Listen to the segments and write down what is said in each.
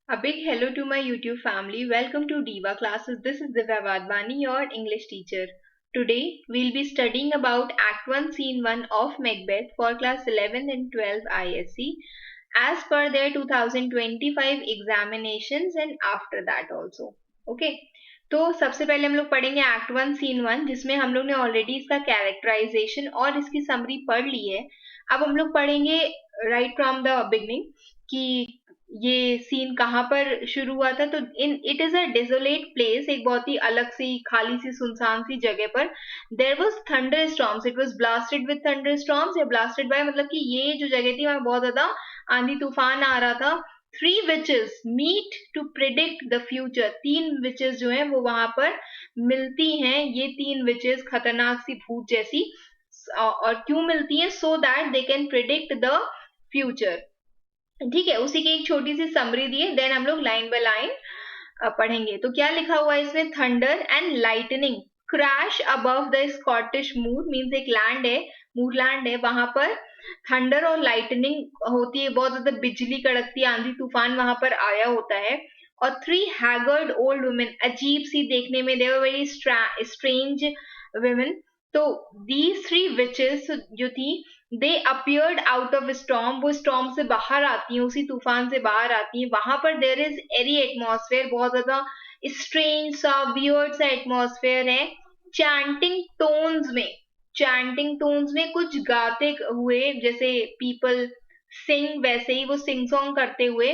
A big hello to my YouTube family. Welcome to Diva Classes. This is Divya Vadvani, your English teacher. Today we'll be studying about Act 1 Scene 1 of Macbeth for class 11 and 12 ISC as per their 2025 examinations and after that also. Okay. तो सबसे पहले हम लोग पढ़ेंगे act 1 scene 1 जिसमें हम लोग ने ऑलरेडी इसका कैरेक्टराइजेशन और इसकी समरी पढ़ ली है। अब हम लोग पढ़ेंगे राइट फ्रॉम द बिगनिंग कि ये सीन कहाँ पर शुरू हुआ था। तो it is a desolate place, एक बहुत ही अलग सी खाली सी सुनसान सी जगह पर there was thunderstorms, it was blasted with thunderstorms. या ब्लास्टेड बाय मतलब कि ये जो जगह थी वहां बहुत ज्यादा आंधी तूफान आ रहा था। 3 witches meet to predict the future, 3 witches जो है वो वहां पर मिलती हैं। ये 3 विचेस खतरनाक सी भूत जैसी, और क्यों मिलती हैं? So that they can predict the future. ठीक है, उसी की एक छोटी सी समरी दी है, देन हम लोग लाइन बाय लाइन पढ़ेंगे। तो क्या लिखा हुआ है इसमें? Thunder and lightning crash above the Scottish moor, means एक लैंड है, मूरलैंड है, वहां पर थंडर और लाइटनिंग होती है, बहुत ज्यादा बिजली कड़कती, आंधी तूफान वहां पर आया होता है। और 3 हैगर्ड ओल्ड वुमेन, अजीब सी देखने में, दे वर वेरी स्ट्रेंज वुमेन। तो दीज 3 विचेस जो थी, दे अपियर्ड आउट ऑफ स्टॉर्म, वो स्टॉर्म से बाहर आती हैं, उसी तूफान से बाहर आती हैं। वहां पर देयर इज एरी एटमॉस्फेयर, बहुत ज्यादा स्ट्रेंज सा वियर्ड सा एटमॉस्फेयर है। चैंटिंग टोन्स में, चैंटिंग टोन्स में कुछ गाते हुए, जैसे पीपल सिंग वैसे ही वो सिंग सॉन्ग करते हुए।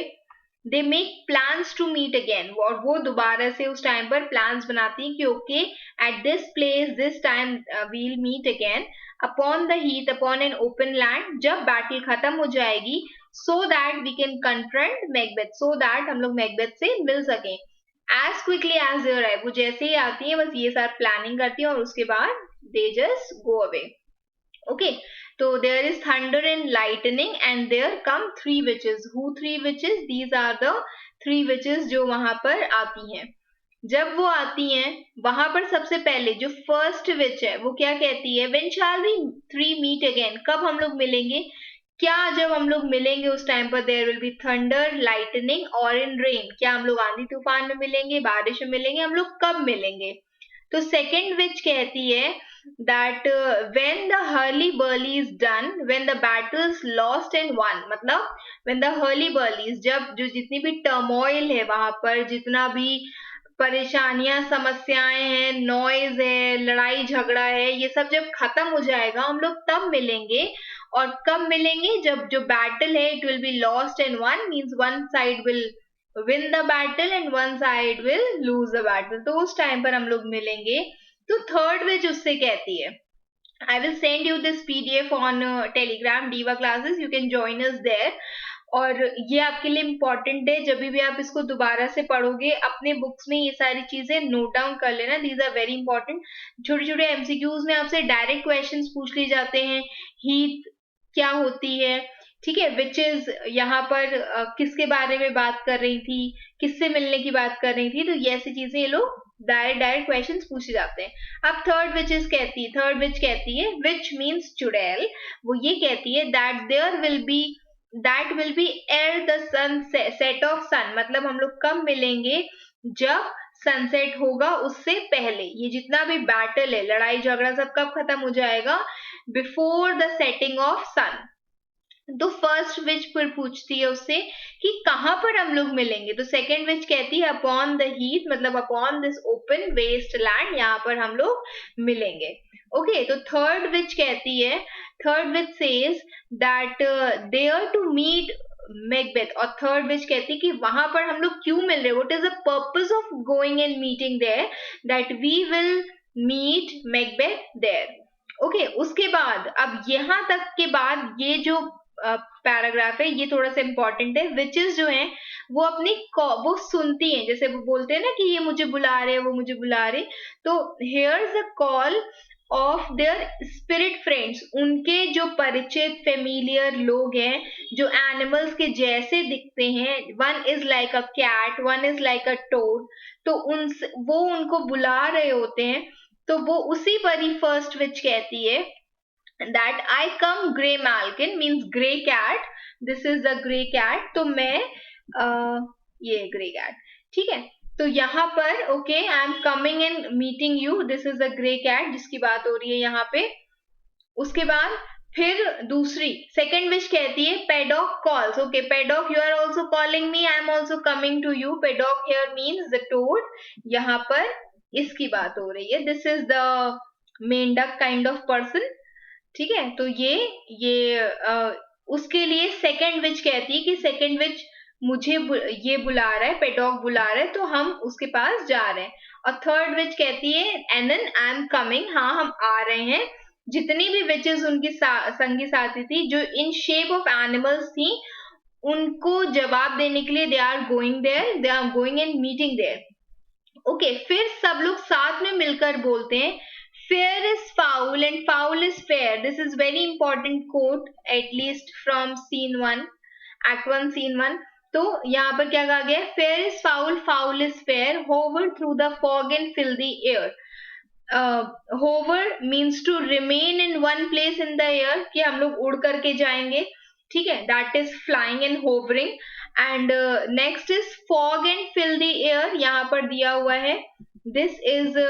They make plans to meet again, और वो दोबारा से उस टाइम पर प्लान्स बनाती हैं कि okay at this place this time we'll meet again upon the heath upon an open land, जब बैटल खत्म हो जाएगी, so that we can confront Macbeth, so that हम लोग मैकबेथ से मिल सकें। As quickly as they arrive, वो जैसे ही आती है बस ये सारी प्लानिंग करती है और उसके बाद they just go away. Okay, so there is thunder and lightning and there come 3 witches. Who 3 witches? These are the 3 witches जो वहां पर आती हैं। जब वो आती हैं वहां पर सबसे पहले जो फर्स्ट विच है वो क्या कहती है? When shall we 3 meet again? कब हम लोग मिलेंगे? क्या जब हम लोग मिलेंगे उस टाइम पर there will be thunder lightning और इन रेन, क्या हम लोग आंधी तूफान में मिलेंगे, बारिश में मिलेंगे, हम लोग कब मिलेंगे? तो सेकेंड विच कहती है that when the hurly burly is done, when the battle is lost and won, मतलब when the hurly burly, जब जो जितनी भी टर्मोइल है वहां पर, जितना भी परेशानियां समस्याएं हैं, नॉइज है, लड़ाई झगड़ा है, ये सब जब खत्म हो जाएगा हम लोग तब मिलेंगे। और कब मिलेंगे? जब जो बैटल है it will be lost and one, means one side will win the battle and one side will lose the battle, तो उस टाइम पर हम लोग मिलेंगे। तो थर्ड विच उससे कहती है, I will send you this PDF on Telegram Diva classes, you can join us there। और ये आपके लिए इम्पोर्टेंट है, जब भी आप इसको दोबारा से पढ़ोगे अपने बुक्स में ये सारी चीजें नोट डाउन कर लेना, दीज आर वेरी इंपॉर्टेंट। छोटे छोटे एमसीक्यूज में आपसे डायरेक्ट क्वेश्चंस पूछ लिए जाते हैं। हीथ क्या होती है, ठीक है, विचेस यहाँ पर किसके बारे में बात कर रही थी, किससे मिलने की बात कर रही थी, तो ये ऐसी चीजें ये लोग डायरेक्ट क्वेश्चंस पूछे जाते हैं। अब थर्ड विच कहती है विच मीन्स चुड़ैल, वो ये कहती है दैट देयर विल बी एर द सन सेट ऑफ सन, मतलब हम लोग कब मिलेंगे? जब सनसेट होगा, उससे पहले। ये जितना भी बैटल है, लड़ाई झगड़ा, सब कब खत्म हो जाएगा? बिफोर द सेटिंग ऑफ सन। तो फर्स्ट विच पर पूछती है उससे कि कहां पर हम लोग मिलेंगे, तो सेकेंड विच कहती है अपॉन द हीथ, मतलब upon this open wasteland, यहाँ पर हम लोग मिलेंगे। ओके, तो थर्ड विच कहती है, third witch says that they're to meet Macbeth, और थर्ड विच कहती है कि वहां पर हम लोग क्यों मिल रहे, what is the purpose of going and meeting there, that we will meet Macbeth there. Okay, उसके बाद अब यहाँ तक के बाद ये जो पैराग्राफ है ये थोड़ा सा इंपॉर्टेंट है। विचेस जो हैं वो अपनी वो सुनती हैं, जैसे वो बोलते हैं ना कि ये मुझे बुला रहे, वो मुझे बुला रहे, तो here's the call of their spirit friends, उनके जो परिचित फेमिलियर लोग हैं जो एनिमल्स के जैसे दिखते हैं, one is like a cat, one is like a toad, तो वो उनको बुला रहे होते हैं। तो वो उसी पर ही फर्स्ट विच कहती है that I come grey malkin, means grey cat, this is the grey cat, तो मैं ये ग्रे कैट, ठीक है। तो यहाँ पर okay, I am coming and meeting you, this is the grey cat जिसकी बात हो रही है यहाँ पे। उसके बाद फिर दूसरी सेकेंड विश कहती है Paddock calls, okay Paddock you are also calling me, I am also coming to you. Paddock here means the toad, यहाँ पर इसकी बात हो रही है। दिस इज द मेंढक काइंड ऑफ पर्सन, ठीक है। तो उसके लिए सेकेंड विच कहती है कि सेकेंड विच मुझे ये बुला रहा है, पेडॉक बुला रहा है, तो हम उसके पास जा रहे हैं। और थर्ड विच कहती है एनन आई एम कमिंग, हाँ हम आ रहे हैं। जितनी भी विचेस उनकी संगी साथी थी जो इन शेप ऑफ एनिमल्स थी, उनको जवाब देने के लिए they are going there, they are going and meeting there. Okay, फिर सब लोग साथ में मिलकर बोलते हैं fair is foul and foul is fair. This is very important quote, at least from scene 1, act 1 scene 1. तो यहाँ पर क्या कहा गया है? Fair is foul, foul is fair. Hover through the fog and fill the air. Hover means to remain in one place in the air, कि हम लोग उड़ करके जाएंगे, ठीक है, that is flying and hovering. And next is fog and fill the air, यहाँ पर दिया हुआ है this is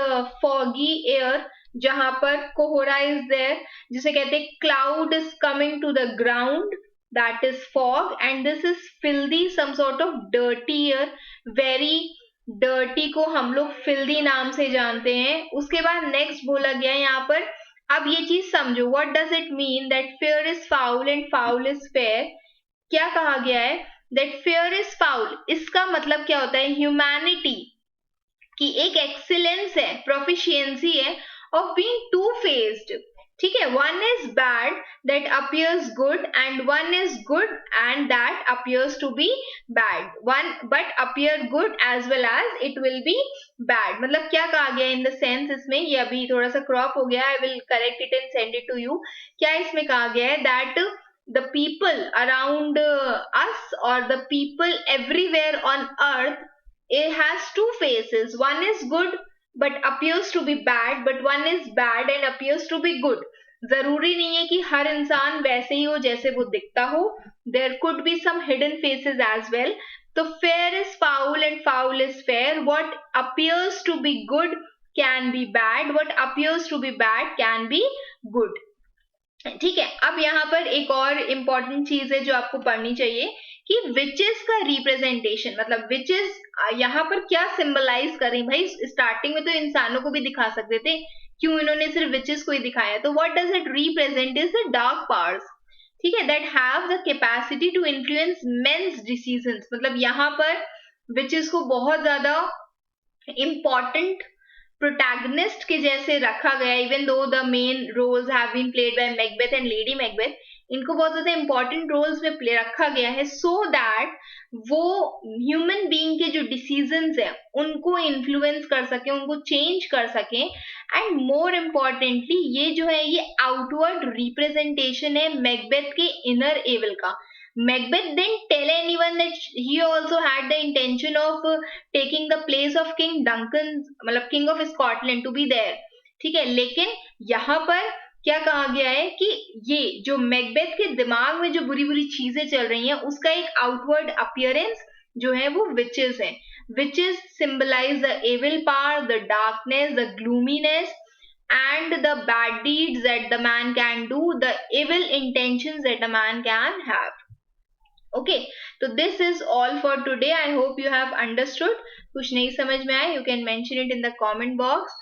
foggy air, जहां पर कोहरा इज देयर, जिसे कहते हैं cloud is coming to the ground, that is fog. And this is filthy, some sort of dirty air, very dirty को हम लोग फिल्दी नाम से जानते हैं। उसके बाद नेक्स्ट बोला गया है यहाँ पर, अब ये चीज समझो, what does it mean that fair is foul and foul is fair. क्या कहा गया है? दैट फेयर इज फाउल, इसका मतलब क्या होता है? ह्यूमैनिटी की एक एक्सीलेंस है, प्रोफिशिएंसी है of being two-faced, ठीक है। one is bad that appears good and one is good and that appears to be bad, one but appear good as well as it will be bad। मतलब क्या कहा गया in the sense, इसमें ये अभी थोड़ा सा क्रॉप हो गया, I will correct it and send it to you। क्या इसमें कहा गया है? that the people around us or the people everywhere on earth, it has two faces, one is good but appears to be bad, but one is bad and appears to be good। जरूरी नहीं है कि हर इंसान वैसे ही हो जैसे वो दिखता हो, there could be some hidden faces as well। तो fair is foul and foul is fair, what appears to be good can be bad, what appears to be bad can be good, ठीक है। अब यहाँ पर एक और important चीज है जो आपको पढ़नी चाहिए कि विचेस का रिप्रेजेंटेशन, मतलब विचेस यहाँ पर क्या सिंबलाइज करें। भाई स्टार्टिंग में तो इंसानों को भी दिखा सकते थे, क्यों इन्होंने सिर्फ विचेस को ही दिखाया? तो what does it represent is the dark powers, ठीक है, that have the capacity to influence men's decisions. मतलब यहाँ पर विचेस को बहुत ज्यादा इम्पोर्टेंट प्रोटैगनिस्ट के जैसे रखा गया, even though the main roles have been played by Macbeth and lady Macbeth, इनको बहुत ज्यादा इंपॉर्टेंट रोल्स में प्ले रखा गया है, सो दैट वो ह्यूमन बीइंग के जो डिसीजंस है उनको इन्फ्लुएंस कर सके, उनको चेंज कर सके। एंड मोर इम्पोर्टेंटली ये जो है ये आउटवर्ड रिप्रेजेंटेशन है मैकबेथ के इनर एविल का। Macbeth didn't tell anyone that he also had the intention of taking the place of King Duncan, मतलब King of Scotland to be there, ठीक है। लेकिन यहाँ पर क्या कहा गया है कि ये जो मैकबेथ के दिमाग में जो बुरी बुरी चीजें चल रही हैं उसका एक आउटवर्ड अपीयरेंस जो है वो विचेस है। Witches symbolize the evil power, the darkness, the gloominess and the bad deeds that the man can do, the evil intentions that a man can have। Okay, तो this is all for today. I hope you have understood. कुछ नहीं समझ में आया, you can mention it in the comment box.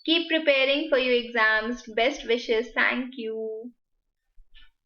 Keep preparing for your exams, best wishes, thank you.